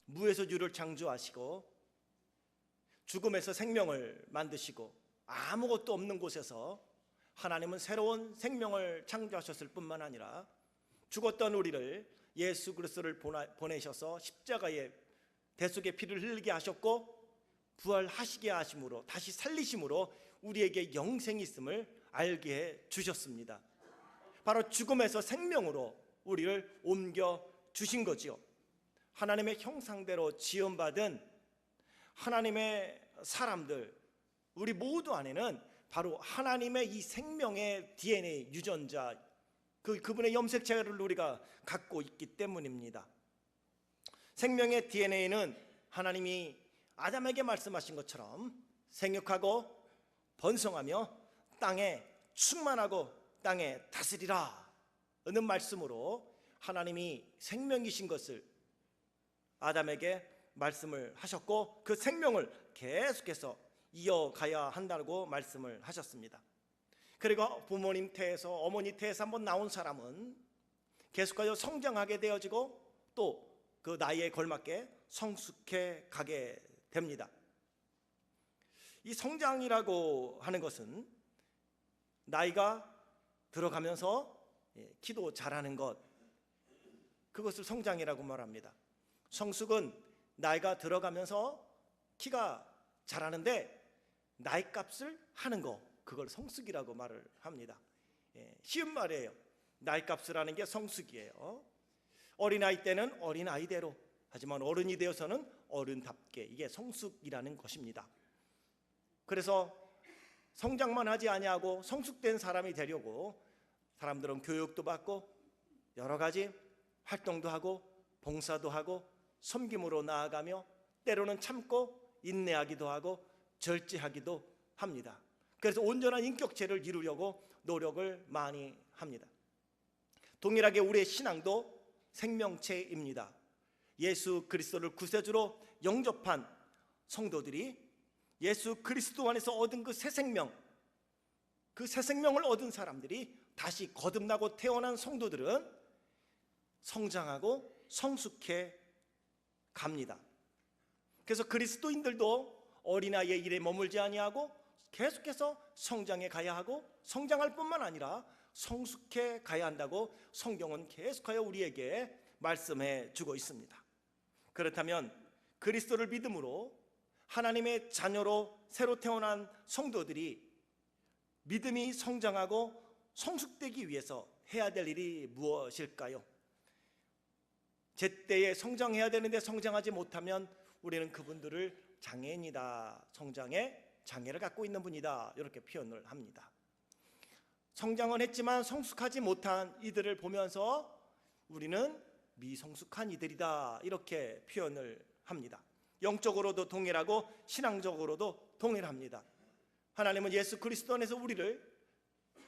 무에서 유를 창조하시고 죽음에서 생명을 만드시고 아무것도 없는 곳에서 하나님은 새로운 생명을 창조하셨을 뿐만 아니라 죽었던 우리를 예수 그리스도를 보내셔서 십자가에 대속의 피를 흘리게 하셨고 부활하시게 하심으로, 다시 살리심으로 우리에게 영생이 있음을 알게 해 주셨습니다. 바로 죽음에서 생명으로 우리를 옮겨 주신 거지요. 하나님의 형상대로 지음받은 하나님의 사람들, 우리 모두 안에는 바로 하나님의 이 생명의 DNA 유전자, 그분의 염색체를 우리가 갖고 있기 때문입니다. 생명의 DNA는 하나님이 아담에게 말씀하신 것처럼 생육하고 번성하며 땅에 충만하고 땅에 다스리라 는 말씀으로 하나님이 생명이신 것을 아담에게 말씀을 하셨고, 그 생명을 계속해서 이어가야 한다고 말씀을 하셨습니다. 그리고 부모님 태에서, 어머니 태에서 한번 나온 사람은 계속하여 성장하게 되어지고 또 그 나이에 걸맞게 성숙해 가게 됩니다. 이 성장이라고 하는 것은 나이가 들어가면서 키도 자라는 것, 그것을 성장이라고 말합니다. 성숙은 나이가 들어가면서 키가 자라는데 나이값을 하는 거, 그걸 성숙이라고 말을 합니다. 쉬운 말이에요. 나이값을 하는 게 성숙이에요. 어린아이 때는 어린아이대로, 하지만 어른이 되어서는 어른답게, 이게 성숙이라는 것입니다. 그래서 성장만 하지 아니하고 성숙된 사람이 되려고 사람들은 교육도 받고 여러 가지 활동도 하고 봉사도 하고 섬김으로 나아가며 때로는 참고 인내하기도 하고 절제하기도 합니다. 그래서 온전한 인격체를 이루려고 노력을 많이 합니다. 동일하게 우리의 신앙도 생명체입니다. 예수 그리스도를 구세주로 영접한 성도들이 예수 그리스도 안에서 얻은 그 새 생명, 그 새 생명을 얻은 사람들이 다시 거듭나고 태어난 성도들은 성장하고 성숙해 갑니다. 그래서 그리스도인들도 어린아이의 일에 머물지 아니하고 계속해서 성장해 가야 하고, 성장할 뿐만 아니라 성숙해 가야 한다고 성경은 계속하여 우리에게 말씀해 주고 있습니다. 그렇다면 그리스도를 믿음으로 하나님의 자녀로 새로 태어난 성도들이 믿음이 성장하고 성숙되기 위해서 해야 될 일이 무엇일까요? 제때에 성장해야 되는데 성장하지 못하면 우리는 그분들을 장애인이다, 성장에 장애를 갖고 있는 분이다, 이렇게 표현을 합니다. 성장은 했지만 성숙하지 못한 이들을 보면서 우리는 미성숙한 이들이다, 이렇게 표현을 합니다. 영적으로도 동일하고 신앙적으로도 동일합니다. 하나님은 예수 그리스도 안에서 우리를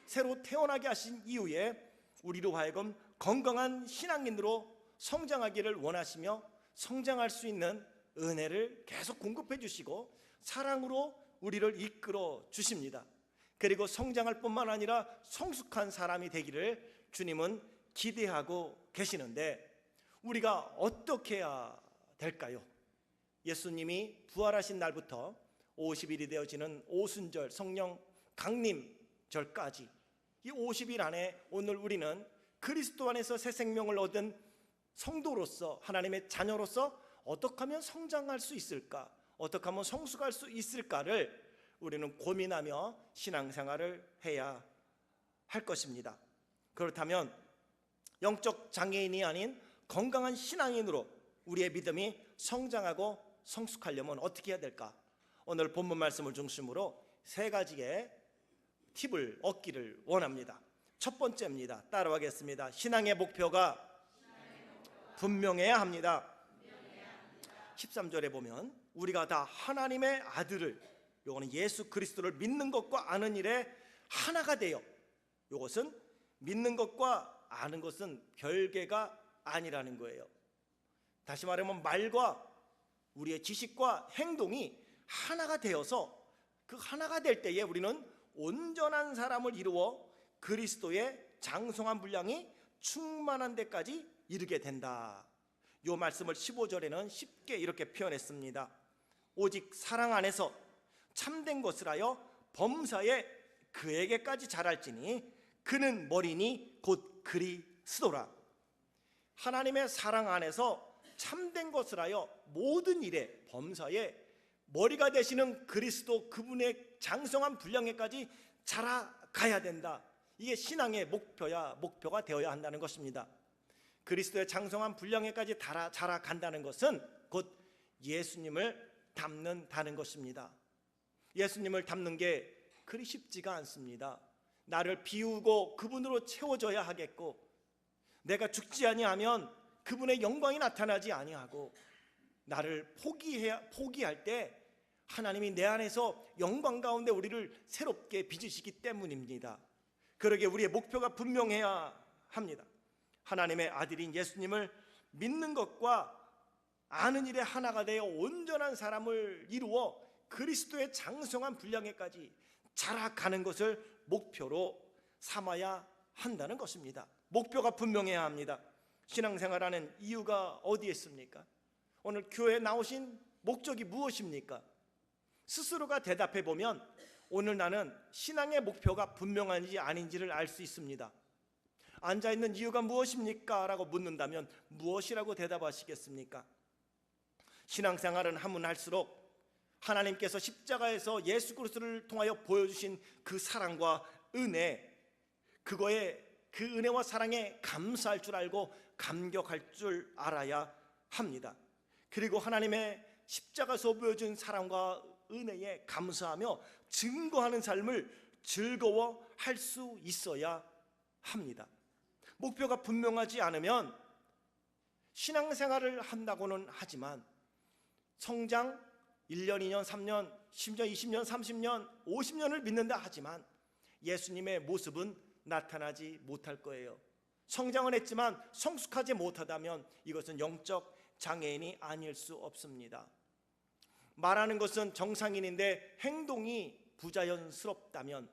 새로 태어나게 하신 이후에 우리로 하여금 건강한 신앙인으로 성장하기를 원하시며 성장할 수 있는 은혜를 계속 공급해 주시고 사랑으로 우리를 이끌어 주십니다. 그리고 성장할 뿐만 아니라 성숙한 사람이 되기를 주님은 기대하고 계시는데 우리가 어떻게 해야 될까요? 예수님이 부활하신 날부터 50일이 되어지는 오순절, 성령 강림절까지 이 50일 안에 오늘 우리는 그리스도 안에서 새 생명을 얻은 성도로서, 하나님의 자녀로서 어떻게 하면 성장할 수 있을까, 어떻게 하면 성숙할 수 있을까를 우리는 고민하며 신앙생활을 해야 할 것입니다. 그렇다면 영적 장애인이 아닌 건강한 신앙인으로 우리의 믿음이 성장하고 성숙하려면 어떻게 해야 될까? 오늘 본문 말씀을 중심으로 세 가지의 팁을 얻기를 원합니다. 첫 번째입니다. 따라하겠습니다. 신앙의 목표가 분명해야 합니다. 13절에 보면 우리가 다 하나님의 아들을, 요거는 예수 그리스도를 믿는 것과 아는 일에 하나가 되어, 요것은 믿는 것과 아는 것은 별개가 아니라는 거예요. 다시 말하면 말과 우리의 지식과 행동이 하나가 되어서 그 하나가 될 때에 우리는 온전한 사람을 이루어 그리스도의 장성한 분량이 충만한 데까지 이르게 된다. 이 말씀을 15절에는 쉽게 이렇게 표현했습니다. 오직 사랑 안에서 참된 것을 하여 범사에 그에게까지 자랄지니 그는 머리니 곧 그리스도라. 하나님의 사랑 안에서 참된 것을 하여 모든 일에 범사에 머리가 되시는 그리스도, 그분의 장성한 분량에까지 자라가야 된다. 이게 신앙의 목표가 되어야 한다는 것입니다. 그리스도의 장성한 분량에까지 자라간다는 것은 곧 예수님을 닮는다는 것입니다. 예수님을 닮는 게 그리 쉽지가 않습니다. 나를 비우고 그분으로 채워져야 하겠고, 내가 죽지 아니하면 그분의 영광이 나타나지 아니하고, 나를 포기할 때 하나님이 내 안에서 영광 가운데 우리를 새롭게 빚으시기 때문입니다. 그러기에 우리의 목표가 분명해야 합니다. 하나님의 아들인 예수님을 믿는 것과 아는 일에 하나가 되어 온전한 사람을 이루어 그리스도의 장성한 분량에까지 자라가는 것을 목표로 삼아야 한다는 것입니다. 목표가 분명해야 합니다. 신앙생활하는 이유가 어디에 있습니까? 오늘 교회에 나오신 목적이 무엇입니까? 스스로가 대답해 보면 오늘 나는 신앙의 목표가 분명한지 아닌지를 알 수 있습니다. 앉아있는 이유가 무엇입니까? 라고 묻는다면 무엇이라고 대답하시겠습니까? 신앙생활은 하면 할수록 하나님께서 십자가에서 예수 그리스도를 통하여 보여주신 그 사랑과 은혜, 그 은혜와 사랑에 감사할 줄 알고 감격할 줄 알아야 합니다. 그리고 하나님의 십자가에서 보여준 사랑과 은혜에 감사하며 증거하는 삶을 즐거워할 수 있어야 합니다. 목표가 분명하지 않으면 신앙생활을 한다고는 하지만 성장 1년, 2년, 3년, 10년, 20년, 30년, 50년을 믿는다 하지만 예수님의 모습은 나타나지 못할 거예요. 성장은 했지만 성숙하지 못하다면 이것은 영적 장애인이 아닐 수 없습니다. 말하는 것은 정상인인데 행동이 부자연스럽다면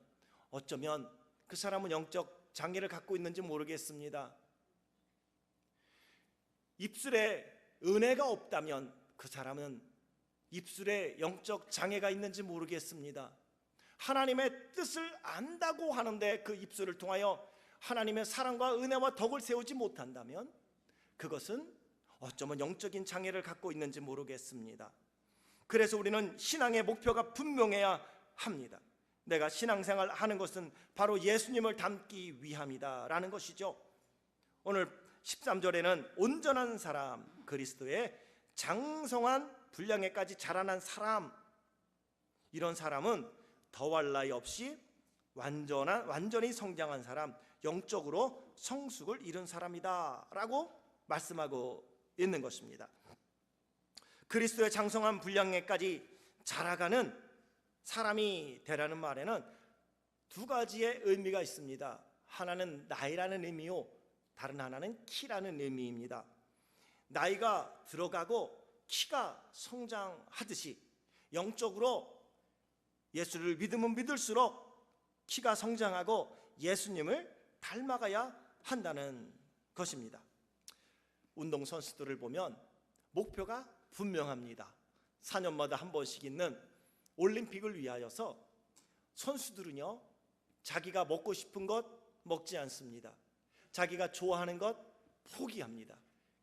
어쩌면 그 사람은 영적 장애를 갖고 있는지 모르겠습니다. 입술에 은혜가 없다면 그 사람은 입술에 영적 장애가 있는지 모르겠습니다. 하나님의 뜻을 안다고 하는데 그 입술을 통하여 하나님의 사랑과 은혜와 덕을 세우지 못한다면 그것은 어쩌면 영적인 장애를 갖고 있는지 모르겠습니다. 그래서 우리는 신앙의 목표가 분명해야 합니다. 내가 신앙생활 하는 것은 바로 예수님을 닮기 위함이다 라는 것이죠. 오늘 13절에는 온전한 사람, 그리스도의 장성한 분량에까지 자라난 사람, 이런 사람은 더할 나위 없이 완전히 성장한 사람, 영적으로 성숙을 이룬 사람이다 라고 말씀하고 있는 것입니다. 그리스도의 장성한 분량에까지 자라가는 사람이 되라는 말에는 두 가지의 의미가 있습니다. 하나는 나이라는 의미요, 다른 하나는 키라는 의미입니다. 나이가 들어가고 키가 성장하듯이 영적으로 예수를 믿으면 믿을수록 키가 성장하고 예수님을 닮아가야 한다는 것입니다. 운동선수들을 보면 목표가 분명합니다. 4년마다 한 번씩 있는 올림픽을 위하여서 선수들은요, 자기가 먹고 싶은 것 먹지 않습니다. 자기가 좋아하는 것 포기합니다.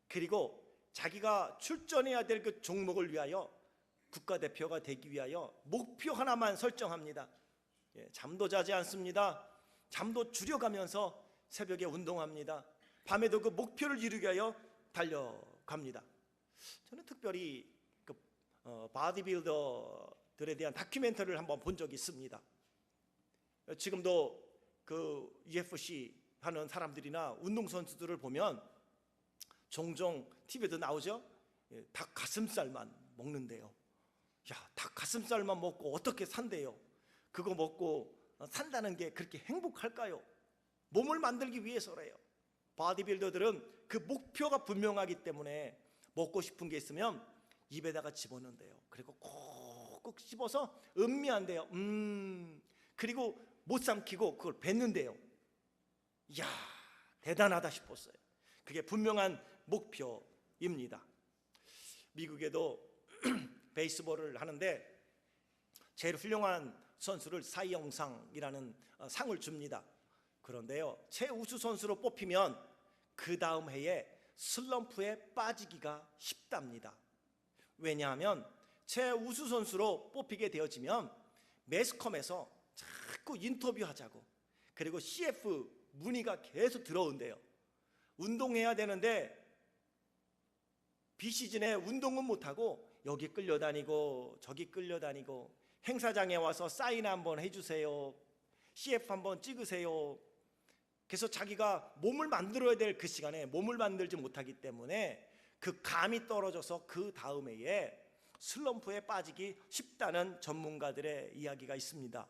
그리고 자기가 출전해야 될 그 종목을 위하여, 국가대표가 되기 위하여 목표 하나만 설정합니다. 잠도 자지 않습니다. 잠도 줄여가면서 새벽에 운동합니다. 밤에도 그 목표를 이루기 위하여 달려갑니다. 저는 특별히 바디빌더들에 대한 다큐멘터리를 한번 본 적이 있습니다. 지금도 그 UFC 하는 사람들이나 운동선수들을 보면 종종 TV에도 나오죠. 닭 가슴살만 먹는데요. 야, 닭 가슴살만 먹고 어떻게 산대요? 그거 먹고 산다는 게 그렇게 행복할까요? 몸을 만들기 위해서래요. 바디빌더들은 그 목표가 분명하기 때문에 먹고 싶은 게 있으면 입에다가 집어넣는데요. 그리고 콕콕 씹어서 음미한대요. 그리고 못 삼키고 그걸 뱉는데요. 이야, 대단하다 싶었어요. 그게 분명한 목표, 선수입니다. 미국에도 베이스볼을 하는데 제일 훌륭한 선수를 사이 영상이라는 상을 줍니다. 그런데요, 최우수 선수로 뽑히면 그 다음 해에 슬럼프에 빠지기가 쉽답니다. 왜냐하면 최우수 선수로 뽑히게 되어지면 매스컴에서 자꾸 인터뷰하자고, 그리고 CF 문의가 계속 들어온대요. 운동해야 되는데 비시즌에 운동은 못하고 여기 끌려다니고 저기 끌려다니고, 행사장에 와서 사인 한번 해주세요, CF 한번 찍으세요. 그래서 자기가 몸을 만들어야 될 그 시간에 몸을 만들지 못하기 때문에 그 감이 떨어져서 그 다음 해에 슬럼프에 빠지기 쉽다는 전문가들의 이야기가 있습니다.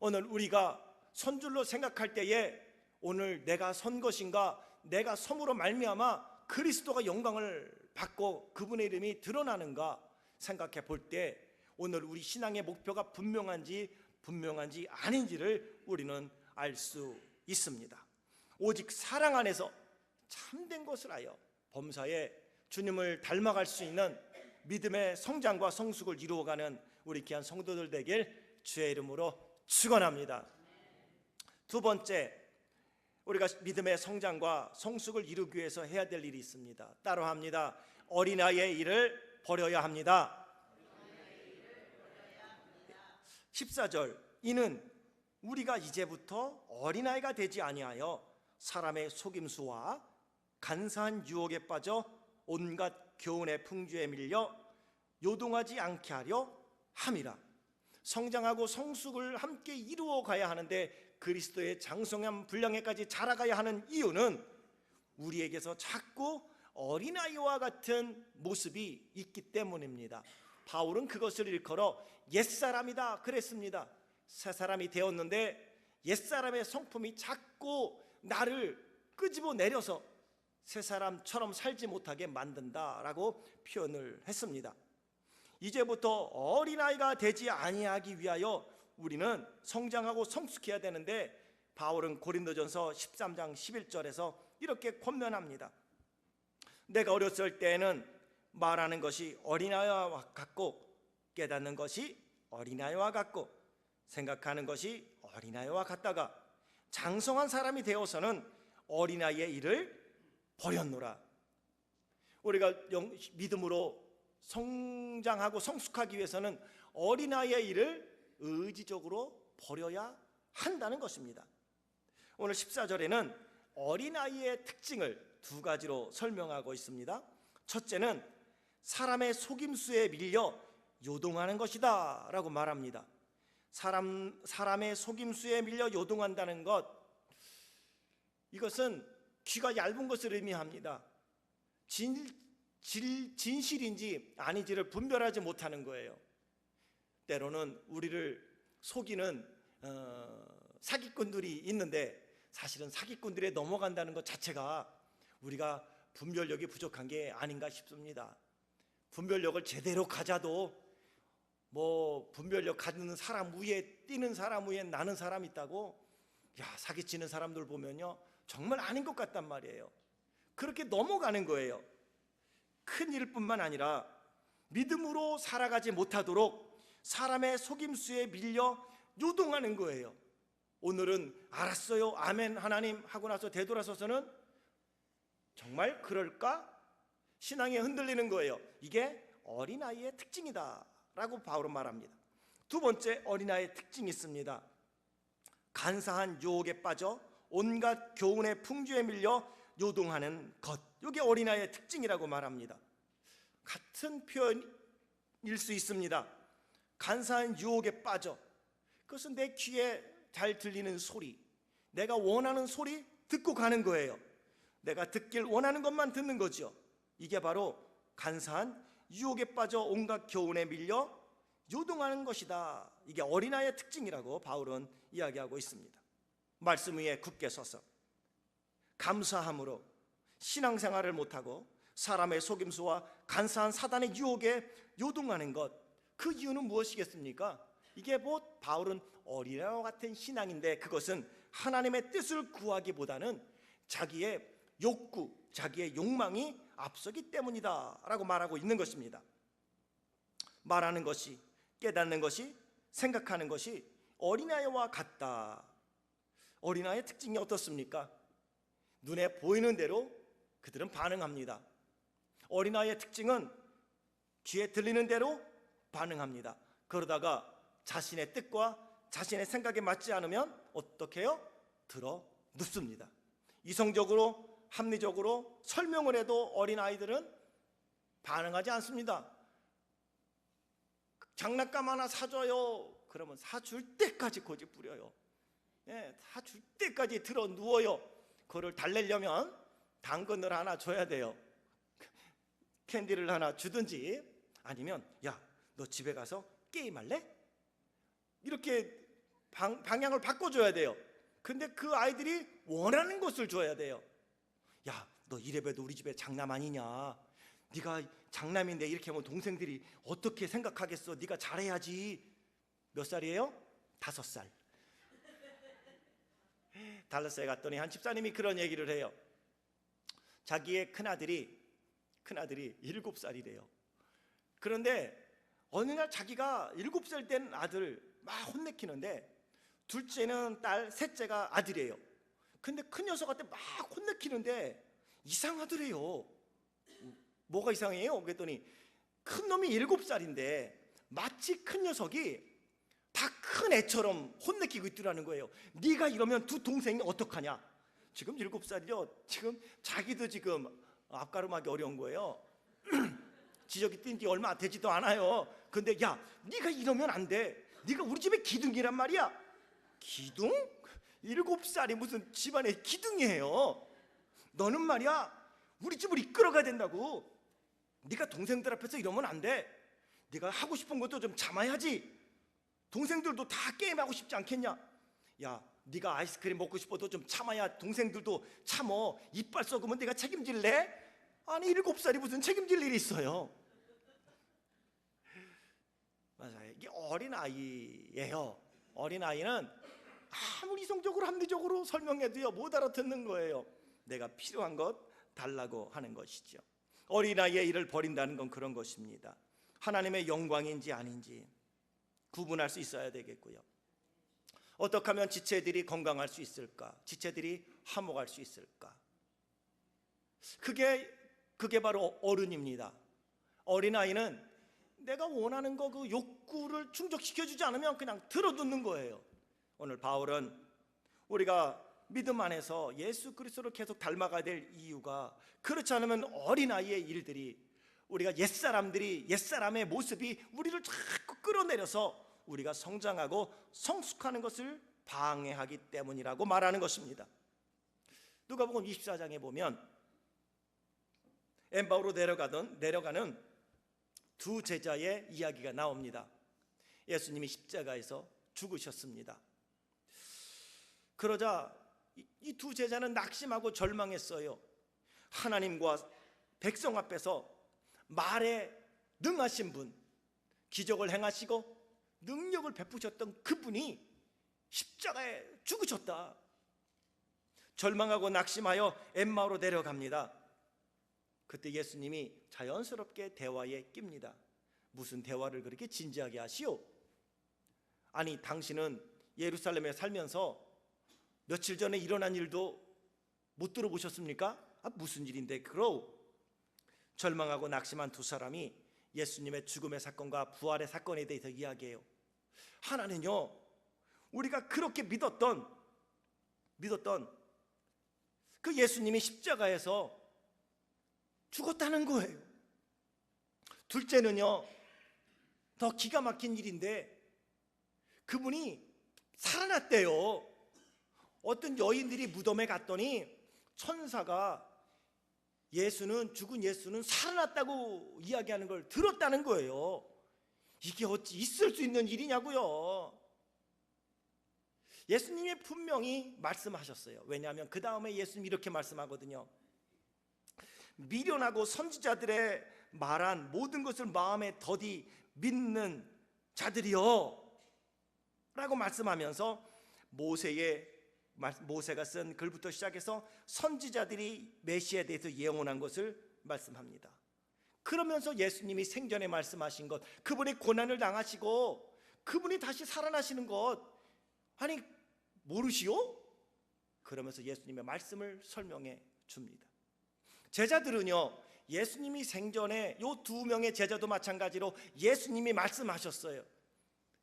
오늘 우리가 선줄로 생각할 때에 오늘 내가 선 것인가, 내가 섬으로 말미암아 그리스도가 영광을 받고 그분의 이름이 드러나는가 생각해 볼 때 오늘 우리 신앙의 목표가 분명한지 아닌지를 우리는 알 수 있습니다. 오직 사랑 안에서 참된 것을 하여 범사에 주님을 닮아갈 수 있는 믿음의 성장과 성숙을 이루어가는 우리 귀한 성도들 되길 주의 이름으로 축원합니다. 두 번째, 우리가 믿음의 성장과 성숙을 이루기 위해서 해야 될 일이 있습니다. 따라합니다. 어린아이의 일을 버려야 합니다. 14절, 이는 우리가 이제부터 어린아이가 되지 아니하여 사람의 속임수와 간사한 유혹에 빠져 온갖 교훈의 풍주에 밀려 요동하지 않게 하려 함이라. 성장하고 성숙을 함께 이루어 가야 하는데 그리스도의 장성한 분량에까지 자라가야 하는 이유는 우리에게서 자꾸 어린아이와 같은 모습이 있기 때문입니다. 바울은 그것을 일컬어 옛사람이다 그랬습니다. 새사람이 되었는데 옛사람의 성품이 자꾸 나를 끄집어내려서 새사람처럼 살지 못하게 만든다라고 표현을 했습니다. 이제부터 어린아이가 되지 아니하기 위하여 우리는 성장하고 성숙해야 되는데 바울은 고린도전서 13장 11절에서 이렇게 권면합니다. 내가 어렸을 때에는 말하는 것이 어린아이와 같고 깨닫는 것이 어린아이와 같고 생각하는 것이 어린아이와 같다가 장성한 사람이 되어서는 어린아이의 일을 버렸노라. 우리가 믿음으로 성장하고 성숙하기 위해서는 어린아이의 일을 의지적으로 버려야 한다는 것입니다. 오늘 14절에는 어린아이의 특징을 두 가지로 설명하고 있습니다. 첫째는 사람의 속임수에 밀려 요동하는 것이다 라고 말합니다. 사람의 속임수에 밀려 요동한다는 것, 이것은 귀가 얇은 것을 의미합니다. 진실인지 아닌지를 분별하지 못하는 거예요. 때로는 우리를 속이는 사기꾼들이 있는데 사실은 사기꾼들에 넘어간다는 것 자체가 우리가 분별력이 부족한 게 아닌가 싶습니다. 분별력을 제대로 가져도 분별력 가지는 사람 위에 뛰는 사람 위에 나는 사람 있다고, 사기치는 사람들 보면요 정말 아닌 것 같단 말이에요. 그렇게 넘어가는 거예요. 큰일 뿐만 아니라 믿음으로 살아가지 못하도록 사람의 속임수에 밀려 요동하는 거예요. 오늘은 알았어요 아멘 하나님 하고 나서 되돌아서서는 정말 그럴까? 신앙이 흔들리는 거예요. 이게 어린아이의 특징이다 라고 바울은 말합니다. 두 번째 어린아이의 특징이 있습니다. 간사한 유혹에 빠져 온갖 교훈의 풍주에 밀려 요동하는 것, 이게 어린아이의 특징이라고 말합니다. 같은 표현일 수 있습니다. 간사한 유혹에 빠져, 그것은 내 귀에 잘 들리는 소리, 내가 원하는 소리 듣고 가는 거예요. 내가 듣길 원하는 것만 듣는 거죠. 이게 바로 간사한 유혹에 빠져 온갖 교훈에 밀려 요동하는 것이다. 이게 어린아이의 특징이라고 바울은 이야기하고 있습니다. 말씀 위에 굳게 서서 감사함으로 신앙생활을 못하고 사람의 속임수와 간사한 사단의 유혹에 요동하는 것, 그 이유는 무엇이겠습니까? 이게 바울은 어린아이와 같은 신앙인데 그것은 하나님의 뜻을 구하기보다는 자기의 욕구, 자기의 욕망이 앞서기 때문이다 라고 말하고 있는 것입니다. 말하는 것이, 깨닫는 것이, 생각하는 것이 어린아이와 같다. 어린아이의 특징이 어떻습니까? 눈에 보이는 대로 그들은 반응합니다. 어린아이의 특징은 귀에 들리는 대로 반응합니다. 그러다가 자신의 뜻과 자신의 생각에 맞지 않으면 어떻게 해요? 들어 눕습니다. 이성적으로, 합리적으로 설명을 해도 어린아이들은 반응하지 않습니다. 장난감 하나 사줘요. 그러면 사줄 때까지 고집 부려요. 사줄 때까지 들어 누워요. 그거를 달래려면 당근을 하나 줘야 돼요. 캔디를 하나 주든지, 아니면 야, 너 집에 가서 게임할래? 이렇게 방향을 바꿔줘야 돼요. 근데 그 아이들이 원하는 것을 줘야 돼요. 야, 너 이래봬도 우리 집에 장남 아니냐? 네가 장남인데 이렇게 하면 동생들이 어떻게 생각하겠어? 네가 잘해야지. 몇 살이에요? 5살. 달라스에 갔더니 한 집사님이 그런 얘기를 해요. 자기의 큰아들이 7살이래요. 그런데 어느 날 자기가 7살 된 아들 막 혼내키는데, 둘째는 딸, 셋째가 아들이에요. 근데 큰 녀석한테 막 혼내키는데 이상하더래요. 뭐가 이상해요? 그랬더니 큰 놈이 7살인데 마치 큰 녀석이 다 큰 애처럼 혼내키고 있더라는 거예요. 네가 이러면 두 동생이 어떡하냐? 지금 7살이죠. 지금 자기도 지금 앞가름하기 어려운 거예요. 지적이 뛴 지 얼마 되지도 않아요. 근데 야, 네가 이러면 안 돼. 네가 우리 집의 기둥이란 말이야. 기둥? 7살이 무슨 집안의 기둥이에요. 너는 말이야, 우리 집을 이끌어가야 된다고. 네가 동생들 앞에서 이러면 안 돼. 네가 하고 싶은 것도 좀 참아야지. 동생들도 다 게임하고 싶지 않겠냐? 야, 네가 아이스크림 먹고 싶어도 좀 참아야 동생들도 참어. 이빨 썩으면 내가 책임질래? 아니, 7살이 무슨 책임질 일이 있어요. 맞아요. 이게 어린아이예요. 어린아이는 아무리 이성적으로 합리적으로 설명해도요, 못 알아듣는 거예요. 내가 필요한 것 달라고 하는 것이죠. 어린아이의 일을 버린다는 건 그런 것입니다. 하나님의 영광인지 아닌지 구분할 수 있어야 되겠고요. 어떻게 하면 지체들이 건강할 수 있을까? 지체들이 화목할 수 있을까? 그게 바로 어른입니다. 어린아이는 내가 원하는 거, 그 욕구를 충족시켜주지 않으면 그냥 들어두는 거예요. 오늘 바울은 우리가 믿음 안에서 예수 그리스도를 계속 닮아가야 될 이유가, 그렇지 않으면 어린아이의 일들이, 우리가 옛사람의 모습이 우리를 자꾸 끌어내려서 우리가 성장하고 성숙하는 것을 방해하기 때문이라고 말하는 것입니다. 누가복음 24장에 보면 엠바오로 내려가는 두 제자의 이야기가 나옵니다. 예수님이 십자가에서 죽으셨습니다. 그러자 이 두 제자는 낙심하고 절망했어요. 하나님과 백성 앞에서 말에 능하신 분, 기적을 행하시고 능력을 베푸셨던 그분이 십자가에 죽으셨다. 절망하고 낙심하여 엠마오로 내려갑니다. 그때 예수님이 자연스럽게 대화에 낍니다. 무슨 대화를 그렇게 진지하게 하시오? 아니, 당신은 예루살렘에 살면서 며칠 전에 일어난 일도 못 들어보셨습니까? 무슨 일인데 그러오? 절망하고 낙심한 두 사람이 예수님의 죽음의 사건과 부활의 사건에 대해서 이야기해요. 하나는요, 우리가 그렇게 믿었던 그 예수님이 십자가에서 죽었다는 거예요. 둘째는요, 더 기가 막힌 일인데 그분이 살아났대요. 어떤 여인들이 무덤에 갔더니 천사가 죽은 예수는 살아났다고 이야기하는 걸 들었다는 거예요. 이게 어찌 있을 수 있는 일이냐고요. 예수님이 분명히 말씀하셨어요. 왜냐하면 그 다음에 예수님이 이렇게 말씀하거든요. 미련하고 선지자들의 말한 모든 것을 마음에 더디 믿는 자들이요 라고 말씀하면서 모세가 쓴 글부터 시작해서 선지자들이 메시아에 대해서 예언한 것을 말씀합니다. 그러면서 예수님이 생전에 말씀하신 것, 그분이 고난을 당하시고 그분이 다시 살아나시는 것, 아니 모르시오? 그러면서 예수님의 말씀을 설명해 줍니다. 제자들은요, 예수님이 생전에 요 두 명의 제자도 마찬가지로 예수님이 말씀하셨어요.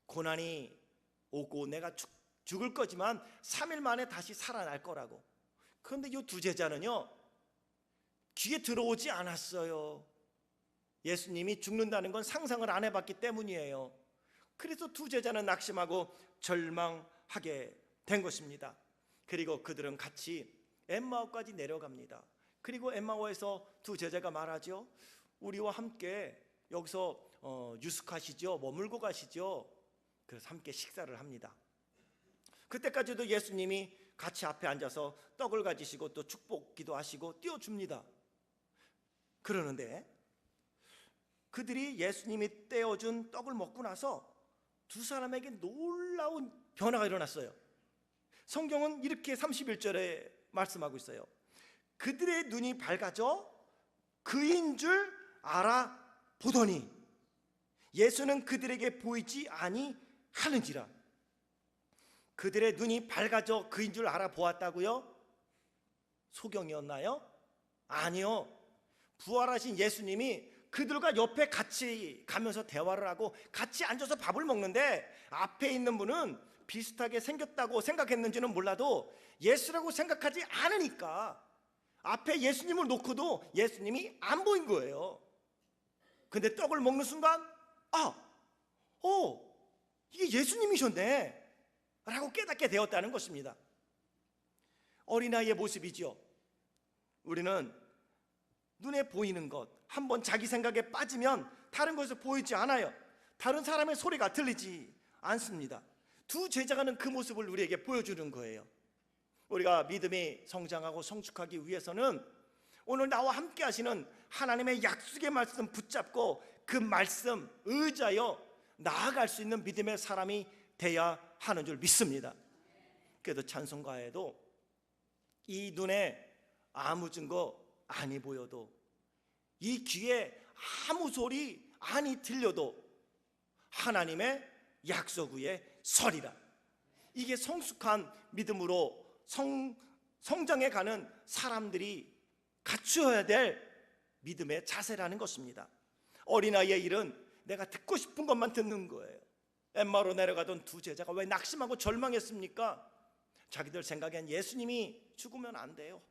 고난이 오고 내가 죽을 거지만 3일 만에 다시 살아날 거라고. 그런데 이 두 제자는요, 귀에 들어오지 않았어요. 예수님이 죽는다는 건 상상을 안 해봤기 때문이에요. 그래서 두 제자는 낙심하고 절망하게 된 것입니다. 그리고 그들은 같이 엠마오까지 내려갑니다. 그리고 엠마오에서 두 제자가 말하죠. 우리와 함께 여기서 유숙하시죠, 머물고 가시죠. 그래서 함께 식사를 합니다. 그때까지도 예수님이 같이 앞에 앉아서 떡을 가지시고 또 축복 기도하시고 띄워줍니다. 그러는데 그들이 예수님이 떼어준 떡을 먹고 나서 두 사람에게 놀라운 변화가 일어났어요. 성경은 이렇게 31절에 말씀하고 있어요. 그들의 눈이 밝아져 그인 줄 알아보더니 예수는 그들에게 보이지 아니하는지라. 그들의 눈이 밝아져 그인 줄 알아보았다고요? 소경이었나요? 아니요. 부활하신 예수님이 그들과 옆에 같이 가면서 대화를 하고 같이 앉아서 밥을 먹는데 앞에 있는 분은 비슷하게 생겼다고 생각했는지는 몰라도 예수라고 생각하지 않으니까 앞에 예수님을 놓고도 예수님이 안 보인 거예요. 근데 떡을 먹는 순간 이게 예수님이셨네 라고 깨닫게 되었다는 것입니다. 어린아이의 모습이죠. 우리는 눈에 보이는 것, 한번 자기 생각에 빠지면 다른 것을 보이지 않아요. 다른 사람의 소리가 들리지 않습니다. 두 제자가는 그 모습을 우리에게 보여주는 거예요. 우리가 믿음이 성장하고 성숙하기 위해서는 오늘 나와 함께 하시는 하나님의 약속의 말씀 붙잡고 그 말씀 의지하여 나아갈 수 있는 믿음의 사람이 돼야 하는 줄 믿습니다. 그래도 찬송가에도 이 눈에 아무 증거 아니 보여도 이 귀에 아무 소리 아니 들려도 하나님의 약속 위에 서리라. 이게 성숙한 믿음으로 성장해가는 사람들이 갖추어야 될 믿음의 자세라는 것입니다. 어린아이의 일은 내가 듣고 싶은 것만 듣는 거예요. 엠마오로 내려가던 두 제자가 왜 낙심하고 절망했습니까? 자기들 생각엔 예수님이 죽으면 안 돼요.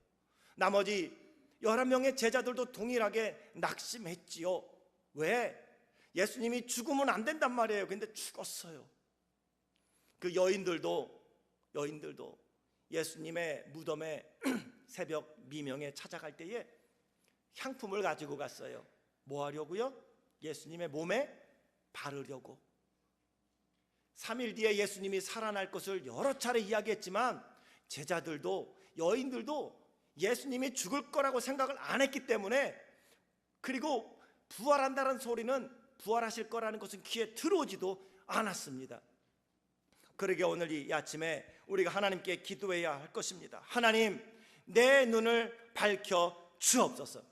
나머지 11명의 제자들도 동일하게 낙심했지요. 왜? 예수님이 죽으면 안 된단 말이에요. 근데 죽었어요. 그 여인들도 예수님의 무덤에 새벽 미명에 찾아갈 때에 향품을 가지고 갔어요. 뭐 하려고요? 예수님의 몸에 바르려고. 3일 뒤에 예수님이 살아날 것을 여러 차례 이야기했지만 제자들도 여인들도 예수님이 죽을 거라고 생각을 안 했기 때문에, 그리고 부활한다는 소리는 부활하실 거라는 것은 귀에 들어오지도 않았습니다. 그러게 오늘 이 아침에 우리가 하나님께 기도해야 할 것입니다. 하나님, 내 눈을 밝혀 주옵소서.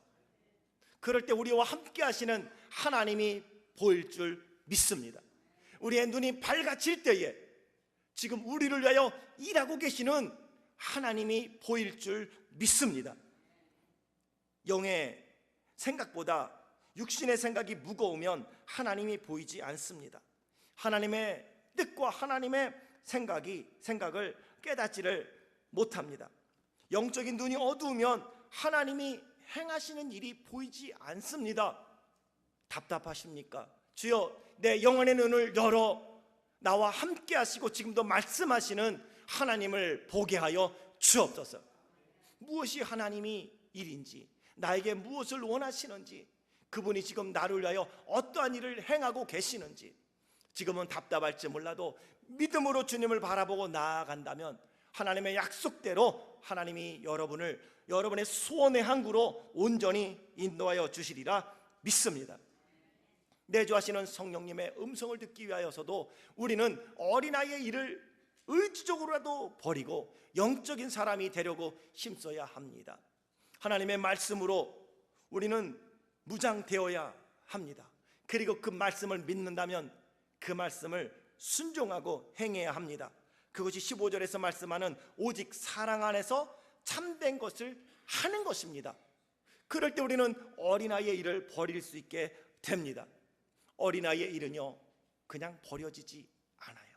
그럴 때 우리와 함께 하시는 하나님이 보일 줄 믿습니다. 우리의 눈이 밝아질 때에 지금 우리를 위하여 일하고 계시는 하나님이 보일 줄 믿습니다. 영의 생각보다 육신의 생각이 무거우면 하나님이 보이지 않습니다. 하나님의 뜻과 하나님의 생각을 깨닫지를 못합니다. 영적인 눈이 어두우면 하나님이 행하시는 일이 보이지 않습니다. 답답하십니까? 주여, 내 영혼의 눈을 열어 나와 함께 하시고 지금도 말씀하시는 하나님을 보게 하여 주옵소서. 무엇이 하나님이 일인지, 나에게 무엇을 원하시는지, 그분이 지금 나를 위하여 어떠한 일을 행하고 계시는지, 지금은 답답할지 몰라도 믿음으로 주님을 바라보고 나아간다면 하나님의 약속대로 하나님이 여러분의 소원의 항구로 온전히 인도하여 주시리라 믿습니다. 내주하시는 성령님의 음성을 듣기 위하여서도 우리는 어린아이의 일을 의지적으로라도 버리고 영적인 사람이 되려고 힘써야 합니다. 하나님의 말씀으로 우리는 무장되어야 합니다. 그리고 그 말씀을 믿는다면 그 말씀을 순종하고 행해야 합니다. 그것이 15절에서 말씀하는 오직 사랑 안에서 참된 것을 하는 것입니다. 그럴 때 우리는 어린아이의 일을 버릴 수 있게 됩니다. 어린아이의 일은요, 그냥 버려지지 않아요.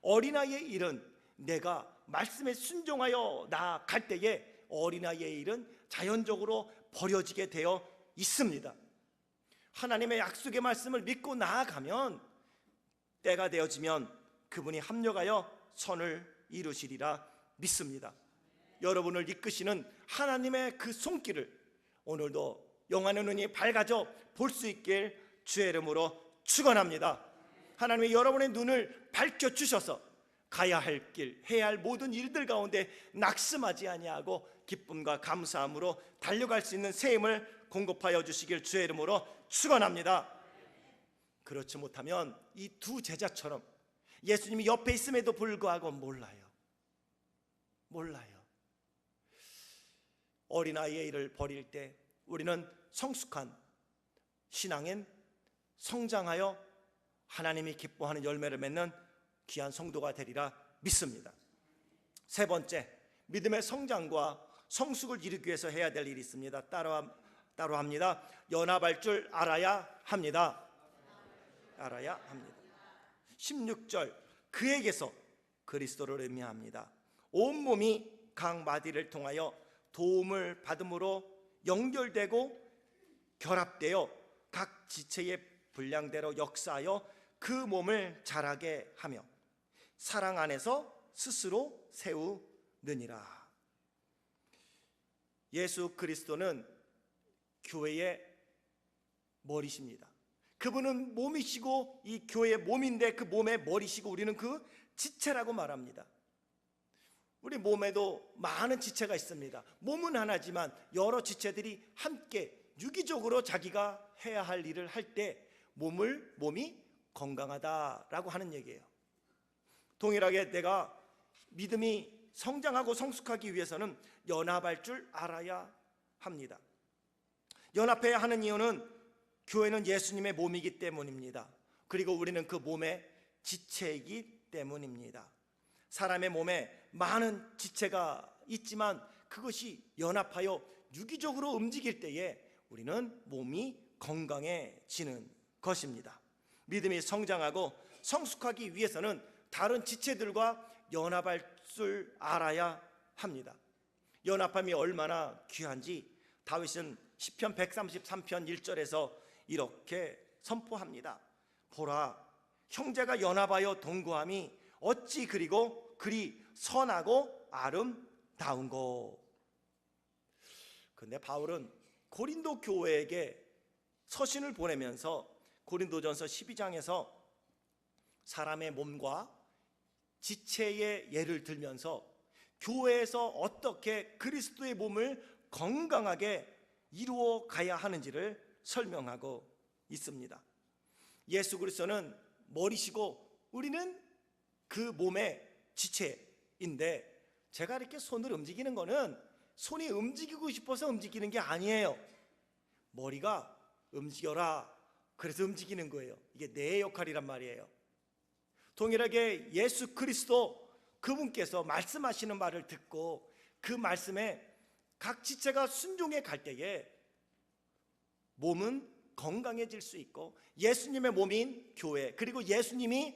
어린아이의 일은 내가 말씀에 순종하여 나아갈 때에 어린아이의 일은 자연적으로 버려지게 되어 있습니다. 하나님의 약속의 말씀을 믿고 나아가면 때가 되어지면 그분이 합력하여 선을 이루시리라 믿습니다. 여러분을 이끄시는 하나님의 그 손길을 오늘도 영안의 눈이 밝아져 볼 수 있길 주의 이름으로 축원합니다. 하나님이 여러분의 눈을 밝혀주셔서 가야 할 길, 해야 할 모든 일들 가운데 낙심하지 아니하고 기쁨과 감사함으로 달려갈 수 있는 새 힘을 공급하여 주시길 주의 이름으로 축원합니다. 그렇지 못하면 이 두 제자처럼 예수님이 옆에 있음에도 불구하고 몰라요. 어린아이의 일을 버릴 때 우리는 성숙한 신앙엔 성장하여 하나님이 기뻐하는 열매를 맺는 귀한 성도가 되리라 믿습니다. 세 번째, 믿음의 성장과 성숙을 이루기 위해서 해야 될 일이 있습니다. 따로 합니다. 연합할 줄 알아야 합니다. 16절, 그에게서 그리스도를 의미합니다. 온몸이 각 마디를 통하여 도움을 받음으로 연결되고 결합되어 각 지체의 분량대로 역사하여 그 몸을 자라게 하며 사랑 안에서 스스로 세우느니라. 예수 그리스도는 교회의 머리십니다. 그분은 몸이시고 이 교회의 몸인데 그 몸의 머리시고 우리는 그 지체라고 말합니다. 우리 몸에도 많은 지체가 있습니다. 몸은 하나지만 여러 지체들이 함께 유기적으로 자기가 해야 할 일을 할 때 몸이 건강하다라고 하는 얘기예요. 동일하게 내가 믿음이 성장하고 성숙하기 위해서는 연합할 줄 알아야 합니다. 연합해야 하는 이유는 교회는 예수님의 몸이기 때문입니다. 그리고 우리는 그 몸의 지체이기 때문입니다. 사람의 몸에 많은 지체가 있지만 그것이 연합하여 유기적으로 움직일 때에 우리는 몸이 건강해지는 것입니다. 믿음이 성장하고 성숙하기 위해서는 다른 지체들과 연합할 줄 알아야 합니다. 연합함이 얼마나 귀한지 다윗은 시편 133편 1절에서 이렇게 선포합니다. 보라, 형제가 연합하여 동거함이 어찌 그리고 그리 선하고 아름다운고. 근데 바울은 고린도 교회에게 서신을 보내면서 고린도전서 12장에서 사람의 몸과 지체의 예를 들면서 교회에서 어떻게 그리스도의 몸을 건강하게 이루어 가야 하는지를 설명하고 있습니다. 예수 그리스도는 머리시고 우리는 그 몸의 지체인데 제가 이렇게 손을 움직이는 거는 손이 움직이고 싶어서 움직이는 게 아니에요. 머리가 움직여라 그래서 움직이는 거예요. 이게 내 역할이란 말이에요. 동일하게 예수 그리스도 그분께서 말씀하시는 말을 듣고 그 말씀에 각 지체가 순종해 갈 때에 몸은 건강해질 수 있고 예수님의 몸인 교회 그리고 예수님이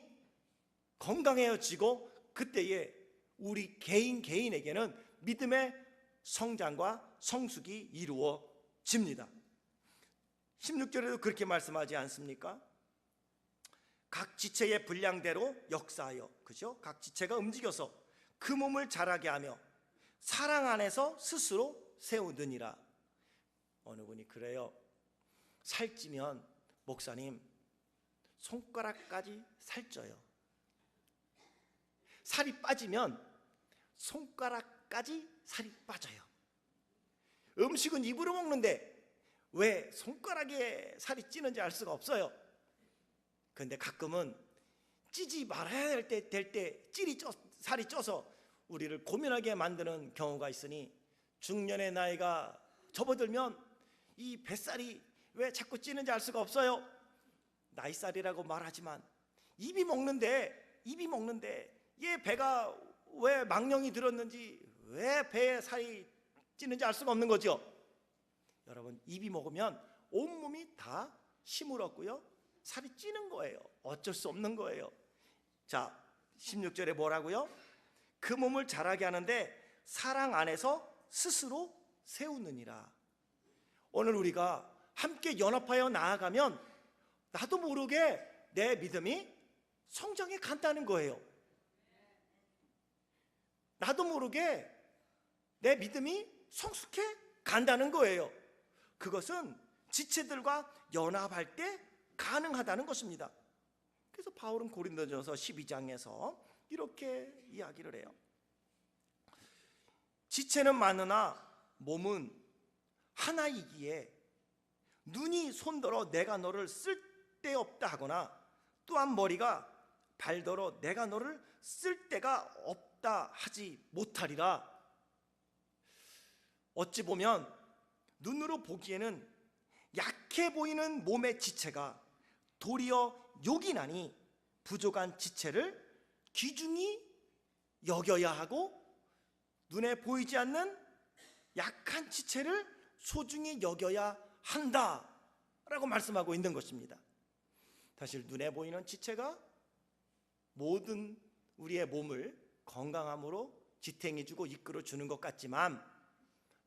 건강해지고 그때에 우리 개인에게는 믿음의 성장과 성숙이 이루어집니다. 16절에도 그렇게 말씀하지 않습니까? 각 지체의 분량대로 역사하여, 그죠? 각 지체가 움직여서 그 몸을 자라게 하며 사랑 안에서 스스로 세우느니라. 어느 분이 그래요. 살찌면 목사님 손가락까지 살쪄요. 살이 빠지면 손가락까지 살이 빠져요. 음식은 입으로 먹는데 왜 손가락에 살이 찌는지 알 수가 없어요. 그런데 가끔은 찌지 말아야 될 때 살이 쪄서 우리를 고민하게 만드는 경우가 있으니 중년의 나이가 접어들면 이 뱃살이 왜 자꾸 찌는지 알 수가 없어요. 나이살이라고 말하지만 입이 먹는데 얘 배가 왜 망령이 들었는지, 왜 배에 살이 찌는지 알 수가 없는 거죠. 여러분, 입이 먹으면 온몸이 다 힘을 얻고요, 살이 찌는 거예요. 어쩔 수 없는 거예요. 자, 16절에 뭐라고요? 그 몸을 자라게 하는데 사랑 안에서 스스로 세우느니라. 오늘 우리가 함께 연합하여 나아가면 나도 모르게 내 믿음이 성장해 간다는 거예요. 나도 모르게 내 믿음이 성숙해 간다는 거예요. 그것은 지체들과 연합할 때 가능하다는 것입니다. 그래서 바울은 고린도전서 12장에서 이렇게 이야기를 해요. 지체는 많으나 몸은 하나이기에 눈이 손더러 내가 너를 쓸데없다 하거나, 또한 머리가 발더러 내가 너를 쓸데가 없다 하지 못하리라. 어찌 보면 눈으로 보기에는 약해 보이는 몸의 지체가 도리어 요긴하니 부족한 지체를 귀중히 여겨야 하고, 눈에 보이지 않는 약한 지체를 소중히 여겨야 한다 라고 말씀하고 있는 것입니다. 사실 눈에 보이는 지체가 모든 우리의 몸을 건강함으로 지탱해주고 이끌어주는 것 같지만,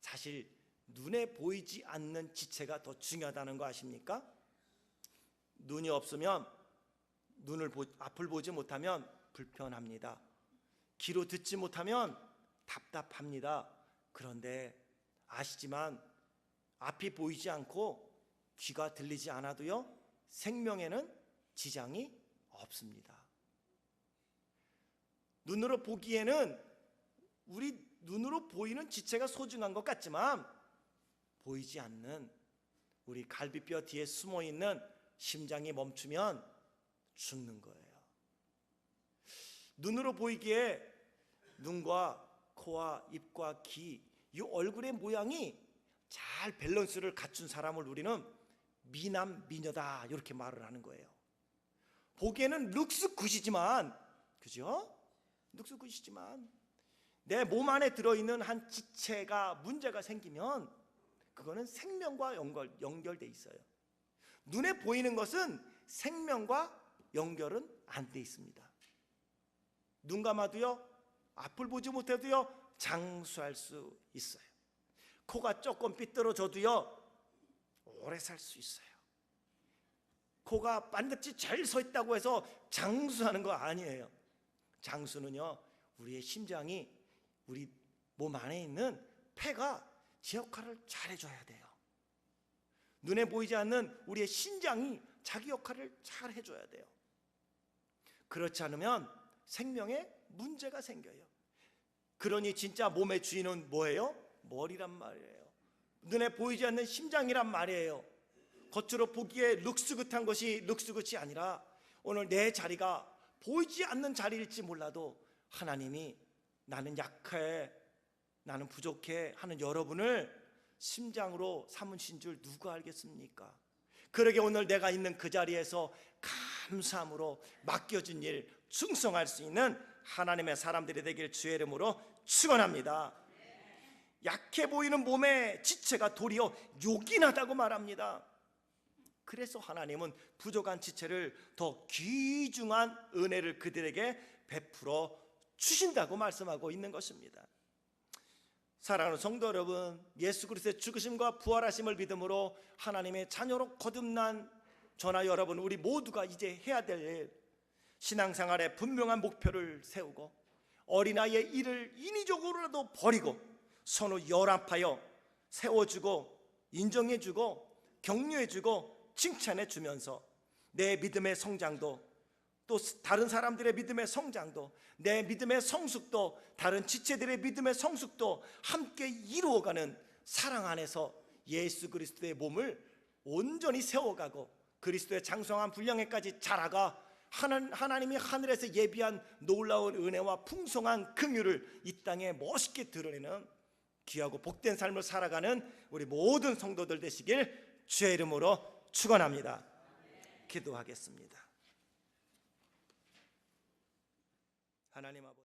사실 눈에 보이지 않는 지체가 더 중요하다는 거 아십니까? 눈이 없으면, 앞을 보지 못하면 불편합니다. 귀로 듣지 못하면 답답합니다. 그런데 아시지만 앞이 보이지 않고 귀가 들리지 않아도요, 생명에는 지장이 없습니다. 눈으로 보기에는 우리 눈으로 보이는 지체가 소중한 것 같지만, 보이지 않는 우리 갈비뼈 뒤에 숨어있는 심장이 멈추면 죽는 거예요. 눈으로 보이기에 눈과 코와 입과 귀, 이 얼굴의 모양이 잘 밸런스를 갖춘 사람을 우리는 미남 미녀다 이렇게 말을 하는 거예요. 보기에는 룩스 굿이지만, 그죠? 룩스 굿이지만 내 몸 안에 들어있는 한 지체가 문제가 생기면 그거는 생명과 연결돼 있어요. 눈에 보이는 것은 생명과 연결은 안 돼 있습니다. 눈 감아도요, 앞을 보지 못해도요, 장수할 수 있어요. 코가 조금 삐뚤어져도요, 오래 살 수 있어요. 코가 반드시 잘 서 있다고 해서 장수하는 거 아니에요. 장수는요, 우리의 심장이, 우리 몸 안에 있는 폐가 제 역할을 잘 해줘야 돼요. 눈에 보이지 않는 우리의 신장이 자기 역할을 잘 해줘야 돼요. 그렇지 않으면 생명에 문제가 생겨요. 그러니 진짜 몸의 주인은 뭐예요? 머리란 말이에요. 눈에 보이지 않는 심장이란 말이에요. 겉으로 보기에 룩스굿한 것이 룩스굿이 아니라, 오늘 내 자리가 보이지 않는 자리일지 몰라도 하나님이 나는 약해, 나는 부족해 하는 여러분을 심장으로 삼으신 줄 누가 알겠습니까? 그러게 오늘 내가 있는 그 자리에서 감사함으로 맡겨진 일 충성할 수 있는 하나님의 사람들이 되길 주의 이름으로 축원합니다. 약해 보이는 몸의 지체가 도리어 요긴하다고 말합니다. 그래서 하나님은 부족한 지체를 더 귀중한 은혜를 그들에게 베풀어 주신다고 말씀하고 있는 것입니다. 사랑하는 성도 여러분, 예수 그리스도의 죽으심과 부활하심을 믿음으로 하나님의 자녀로 거듭난 저나 여러분, 우리 모두가 이제 해야 될 일, 신앙생활에 분명한 목표를 세우고 어린아이의 일을 인위적으로라도 버리고 서로 연합하여 세워주고 인정해주고 격려해주고 칭찬해주면서 내 믿음의 성장도, 또 다른 사람들의 믿음의 성장도, 내 믿음의 성숙도, 다른 지체들의 믿음의 성숙도 함께 이루어가는 사랑 안에서 예수 그리스도의 몸을 온전히 세워가고 그리스도의 장성한 분량에까지 자라가 하나님이 하늘에서 예비한 놀라운 은혜와 풍성한 긍휼을 이 땅에 멋있게 드러내는 귀하고 복된 삶을 살아가는 우리 모든 성도들 되시길 주의 이름으로 축원합니다. 기도하겠습니다. 하나님 아버지,